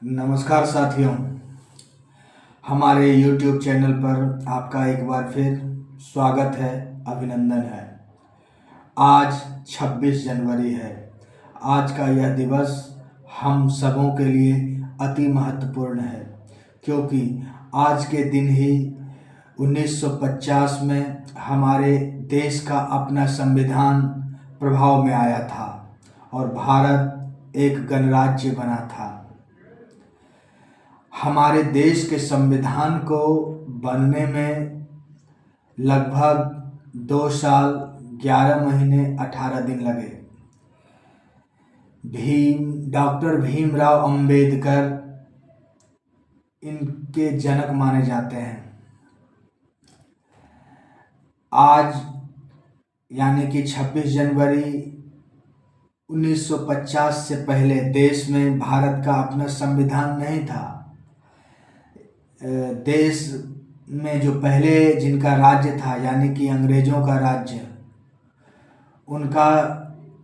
नमस्कार साथियों, हमारे YouTube चैनल पर आपका एक बार फिर स्वागत है, अभिनंदन है। आज 26 जनवरी है। आज का यह दिवस हम सबों के लिए अति महत्वपूर्ण है, क्योंकि आज के दिन ही 1950 में हमारे देश का अपना संविधान प्रभाव में आया था और भारत एक गणराज्य बना था। हमारे देश के संविधान को बनने में लगभग 2 साल 11 महीने 18 दिन लगे। डॉक्टर भीमराव अंबेडकर इनके जनक माने जाते हैं। आज यानी कि 26 जनवरी 1950 से पहले देश में भारत का अपना संविधान नहीं था। देश में जो पहले जिनका राज्य था यानी कि अंग्रेज़ों का राज्य, उनका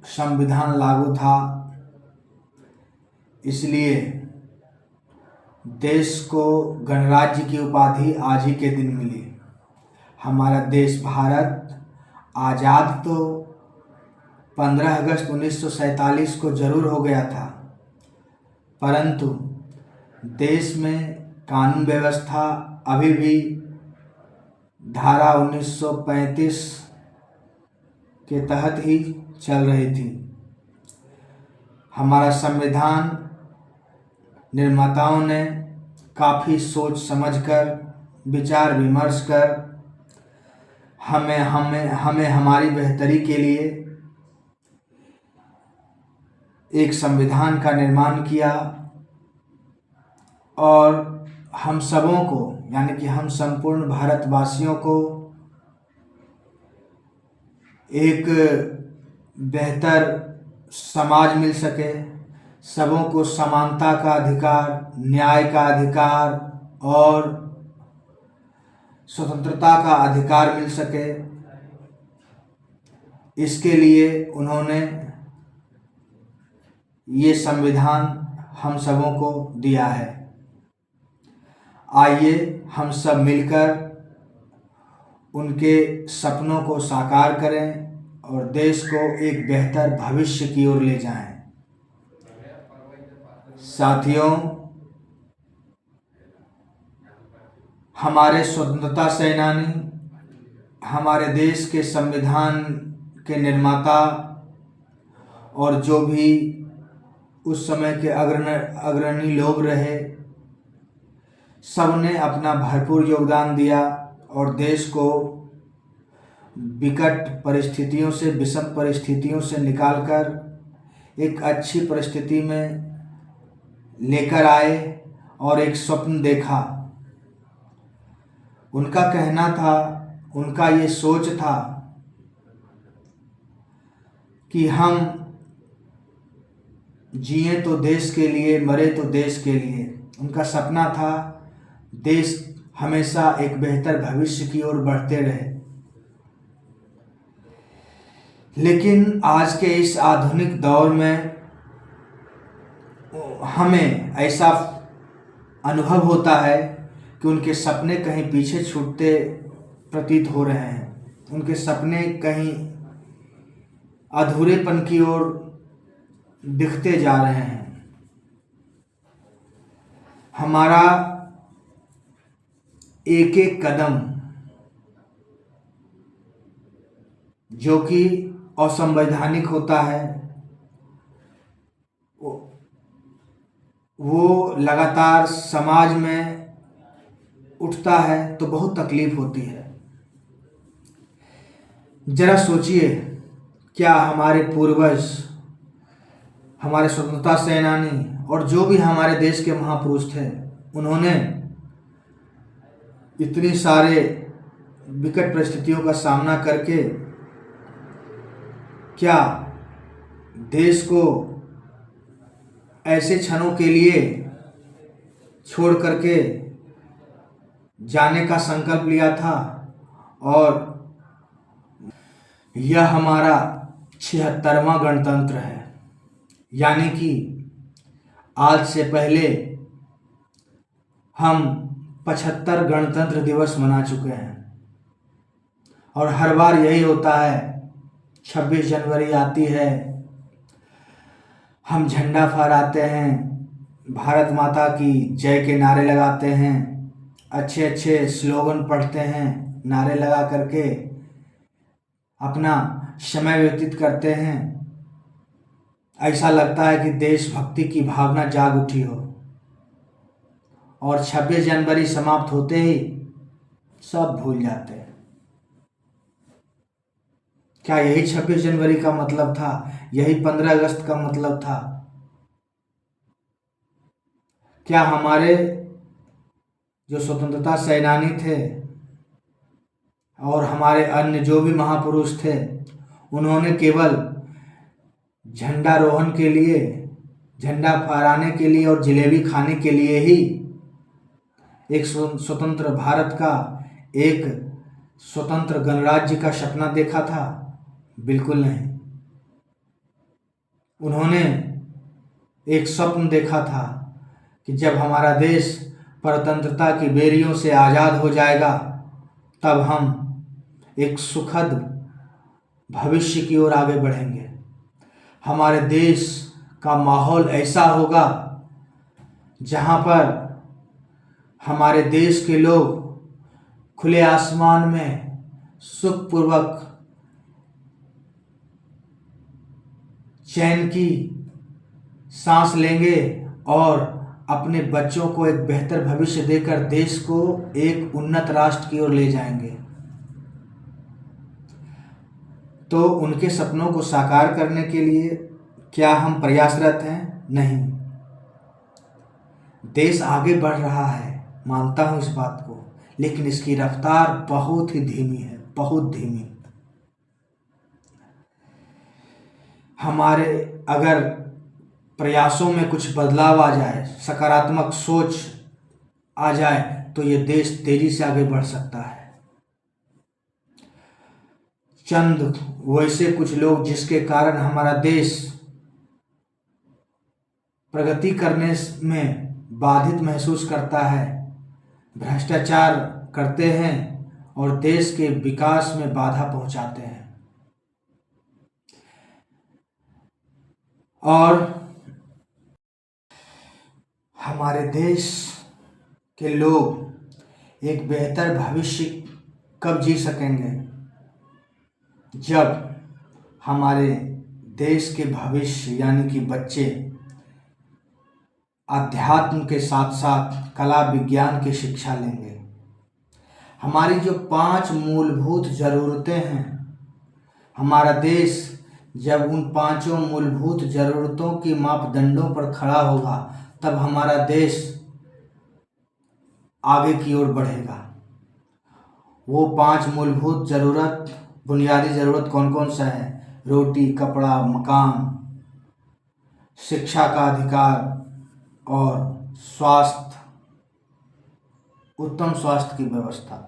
संविधान लागू था। इसलिए देश को गणराज्य की उपाधि आज ही के दिन मिली। हमारा देश भारत आज़ाद तो 15 अगस्त 1947 को ज़रूर हो गया था, परंतु देश में कानून व्यवस्था अभी भी धारा 1935 के तहत ही चल रही थी। हमारा संविधान निर्माताओं ने काफ़ी सोच समझकर, विचार विमर्श कर हमें हमारी बेहतरी के लिए एक संविधान का निर्माण किया और हम सबों को यानी कि हम संपूर्ण भारतवासियों को एक बेहतर समाज मिल सके, सबों को समानता का अधिकार, न्याय का अधिकार और स्वतंत्रता का अधिकार मिल सके। इसके लिए उन्होंने ये संविधान हम सबों को दिया है। आइए हम सब मिलकर उनके सपनों को साकार करें और देश को एक बेहतर भविष्य की ओर ले जाएं। साथियों, हमारे स्वतंत्रता सेनानी, हमारे देश के संविधान के निर्माता और जो भी उस समय के अग्रणी लोग रहे, सबने अपना भरपूर योगदान दिया और देश को विकट परिस्थितियों से, विषम परिस्थितियों से निकालकर एक अच्छी परिस्थिति में लेकर आए और एक स्वप्न देखा। उनका कहना था, उनका ये सोच था कि हम जिए तो देश के लिए, मरे तो देश के लिए। उनका सपना था देश हमेशा एक बेहतर भविष्य की ओर बढ़ते रहे। लेकिन आज के इस आधुनिक दौर में हमें ऐसा अनुभव होता है कि उनके सपने कहीं पीछे छूटते प्रतीत हो रहे हैं। उनके सपने कहीं अधूरेपन की ओर दिखते जा रहे हैं। हमारा एक एक कदम जो कि असंवैधानिक होता है, वो लगातार समाज में उठता है तो बहुत तकलीफ होती है। जरा सोचिए, क्या हमारे पूर्वज, हमारे स्वतंत्रता सेनानी और जो भी हमारे देश के महापुरुष थे, उन्होंने इतनी सारे विकट परिस्थितियों का सामना करके क्या देश को ऐसे क्षणों के लिए छोड़ करके जाने का संकल्प लिया था? और यह हमारा 76वां गणतंत्र है, यानी कि आज से पहले हम 75 गणतंत्र दिवस मना चुके हैं और हर बार यही होता है। 26 जनवरी आती है, हम झंडा फहराते हैं, भारत माता की जय के नारे लगाते हैं, अच्छे अच्छे स्लोगन पढ़ते हैं, नारे लगा करके अपना समय व्यतीत करते हैं। ऐसा लगता है कि देशभक्ति की भावना जाग उठी हो, और 26 जनवरी समाप्त होते ही सब भूल जाते हैं। क्या यही 26 जनवरी का मतलब था? यही 15 अगस्त का मतलब था? क्या हमारे जो स्वतंत्रता सेनानी थे और हमारे अन्य जो भी महापुरुष थे, उन्होंने केवल झंडारोहण के लिए, झंडा फहराने के लिए और जलेबी खाने के लिए ही एक स्वतंत्र भारत का, एक स्वतंत्र गणराज्य का सपना देखा था? बिल्कुल नहीं। उन्होंने एक स्वप्न देखा था कि जब हमारा देश परतंत्रता की बेड़ियों से आज़ाद हो जाएगा, तब हम एक सुखद भविष्य की ओर आगे बढ़ेंगे। हमारे देश का माहौल ऐसा होगा जहाँ पर हमारे देश के लोग खुले आसमान में सुखपूर्वक चैन की सांस लेंगे और अपने बच्चों को एक बेहतर भविष्य देकर देश को एक उन्नत राष्ट्र की ओर ले जाएंगे। तो उनके सपनों को साकार करने के लिए क्या हम प्रयासरत हैं? नहीं। देश आगे बढ़ रहा है, मानता हूँ इस बात को, लेकिन इसकी रफ्तार बहुत ही धीमी है, बहुत धीमी। हमारे अगर प्रयासों में कुछ बदलाव आ जाए, सकारात्मक सोच आ जाए, तो ये देश तेजी से आगे बढ़ सकता है। चंद वैसे कुछ लोग जिसके कारण हमारा देश प्रगति करने में बाधित महसूस करता है, भ्रष्टाचार करते हैं और देश के विकास में बाधा पहुंचाते हैं। और हमारे देश के लोग एक बेहतर भविष्य कब जी सकेंगे? जब हमारे देश के भविष्य यानी कि बच्चे अध्यात्म के साथ साथ कला विज्ञान की शिक्षा लेंगे। हमारी जो 5 मूलभूत ज़रूरतें हैं, हमारा देश जब उन 5 मूलभूत ज़रूरतों की मापदंडों पर खड़ा होगा, तब हमारा देश आगे की ओर बढ़ेगा। वो 5 मूलभूत ज़रूरत, बुनियादी ज़रूरत कौन कौन सा है? रोटी, कपड़ा, मकान, शिक्षा का अधिकार और स्वास्थ्य, उत्तम स्वास्थ्य की व्यवस्था।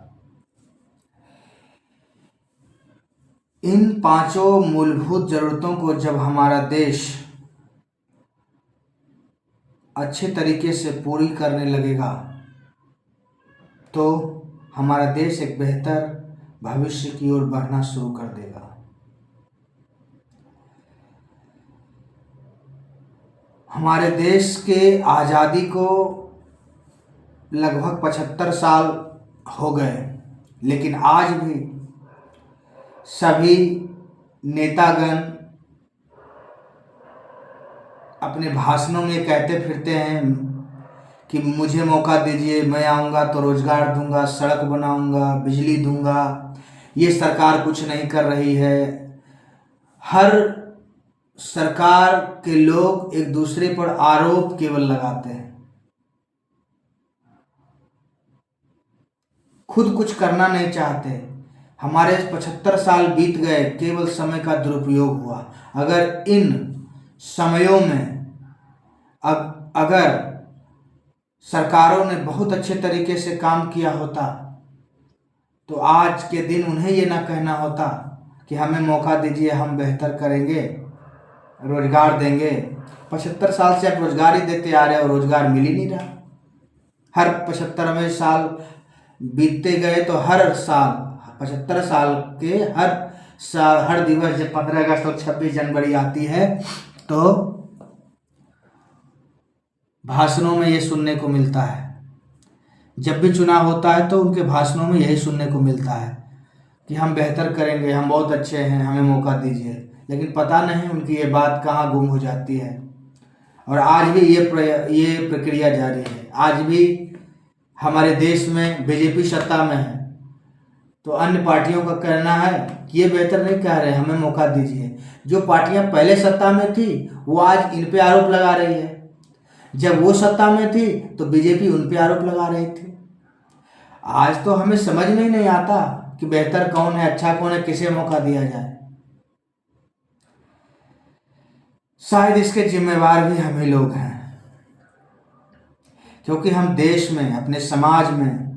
इन 5 मूलभूत ज़रूरतों को जब हमारा देश अच्छे तरीके से पूरी करने लगेगा, तो हमारा देश एक बेहतर भविष्य की ओर बढ़ना शुरू कर देगा। हमारे देश के आज़ादी को लगभग 75 साल हो गए, लेकिन आज भी सभी नेतागण अपने भाषणों में कहते फिरते हैं कि मुझे मौका दीजिए, मैं आऊँगा तो रोज़गार दूंगा, सड़क बनाऊंगा, बिजली दूंगा। ये सरकार कुछ नहीं कर रही है। हर सरकार के लोग एक दूसरे पर आरोप केवल लगाते हैं, खुद कुछ करना नहीं चाहते। हमारे 75 साल बीत गए, केवल समय का दुरुपयोग हुआ। अगर इन समयों में अगर सरकारों ने बहुत अच्छे तरीके से काम किया होता, तो आज के दिन उन्हें ये ना कहना होता कि हमें मौका दीजिए, हम बेहतर करेंगे, रोजगार देंगे। 75 साल से आप रोजगार ही देते आ रहे हो, रोजगार मिल ही नहीं रहा। हर 75वें साल बीतते गए तो हर साल 75 साल के हर दिवस जब 15 अगस्त और 26 जनवरी आती है तो भाषणों में ये सुनने को मिलता है। जब भी चुनाव होता है तो उनके भाषणों में यही सुनने को मिलता है कि हम बेहतर करेंगे, हम बहुत अच्छे हैं, हमें मौका दीजिए। लेकिन पता नहीं उनकी ये बात कहाँ गुम हो जाती है। और आज भी ये प्रक्रिया जारी है। आज भी हमारे देश में बीजेपी सत्ता में है तो अन्य पार्टियों का कहना है कि ये बेहतर नहीं कह रहे, हमें मौका दीजिए। जो पार्टियां पहले सत्ता में थी वो आज इन पे आरोप लगा रही है। जब वो सत्ता में थी तो बीजेपी उन पे आरोप लगा रही थी। आज तो हमें समझ में ही नहीं आता कि बेहतर कौन है, अच्छा कौन है, किसे मौका दिया जाए। शायद इसके जिम्मेवार भी हम ही लोग हैं, क्योंकि हम देश में, अपने समाज में,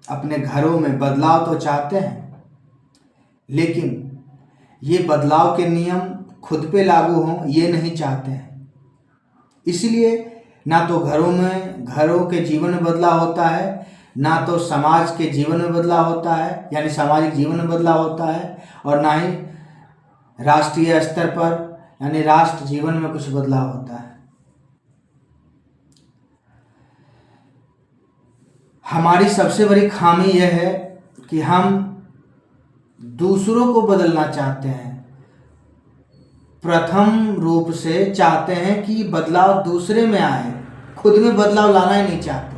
अपने घरों में बदलाव तो चाहते हैं, लेकिन ये बदलाव के नियम खुद पे लागू हों ये नहीं चाहते हैं। इसलिए ना तो घरों के जीवन में बदलाव होता है, ना तो समाज के जीवन में बदलाव होता है, यानी सामाजिक जीवन में बदलाव होता है, और ना ही राष्ट्रीय स्तर पर यानी राष्ट्र जीवन में कुछ बदलाव होता है। हमारी सबसे बड़ी खामी यह है कि हम दूसरों को बदलना चाहते हैं। प्रथम रूप से चाहते हैं कि बदलाव दूसरे में आए, खुद में बदलाव लाना ही नहीं चाहते।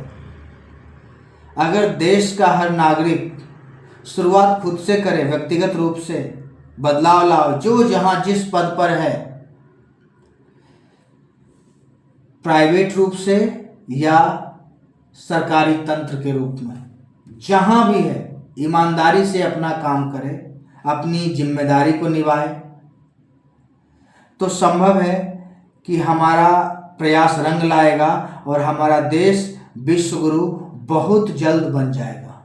अगर देश का हर नागरिक शुरुआत खुद से करे, व्यक्तिगत रूप से बदलाव लाओ, जो जहां जिस पद पर है, प्राइवेट रूप से या सरकारी तंत्र के रूप में, जहां भी है, ईमानदारी से अपना काम करे, अपनी जिम्मेदारी को निभाए, तो संभव है कि हमारा प्रयास रंग लाएगा और हमारा देश विश्व गुरु बहुत जल्द बन जाएगा।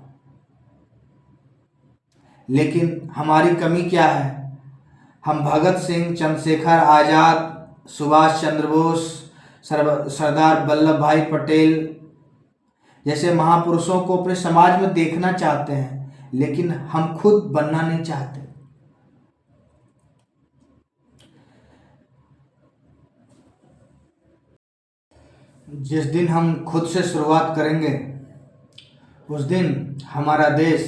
लेकिन हमारी कमी क्या है? हम भगत सिंह, चंद्रशेखर आज़ाद, सुभाष चंद्र बोस, सरदार वल्लभ भाई पटेल जैसे महापुरुषों को अपने समाज में देखना चाहते हैं, लेकिन हम खुद बनना नहीं चाहते। जिस दिन हम खुद से शुरुआत करेंगे उस दिन हमारा देश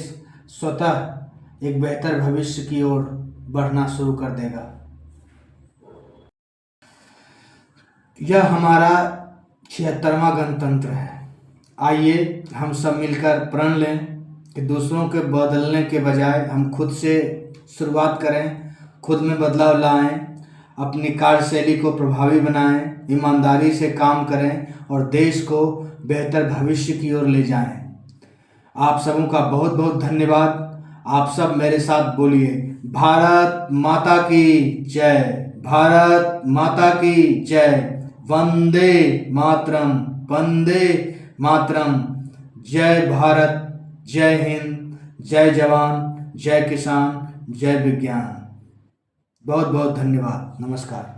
स्वतः एक बेहतर भविष्य की ओर बढ़ना शुरू कर देगा। यह हमारा 76वां गणतंत्र है। आइए हम सब मिलकर प्रण लें कि दूसरों के बदलने के बजाय हम खुद से शुरुआत करें, खुद में बदलाव लाएं, अपनी कार्यशैली को प्रभावी बनाएं, ईमानदारी से काम करें और देश को बेहतर भविष्य की ओर ले जाएं। आप सबों का बहुत बहुत धन्यवाद। आप सब मेरे साथ बोलिए, भारत माता की जय, भारत माता की जय, वंदे मातरम, वंदे मातरम, जय भारत, जय हिंद, जय जवान, जय किसान, जय विज्ञान। बहुत बहुत धन्यवाद। नमस्कार।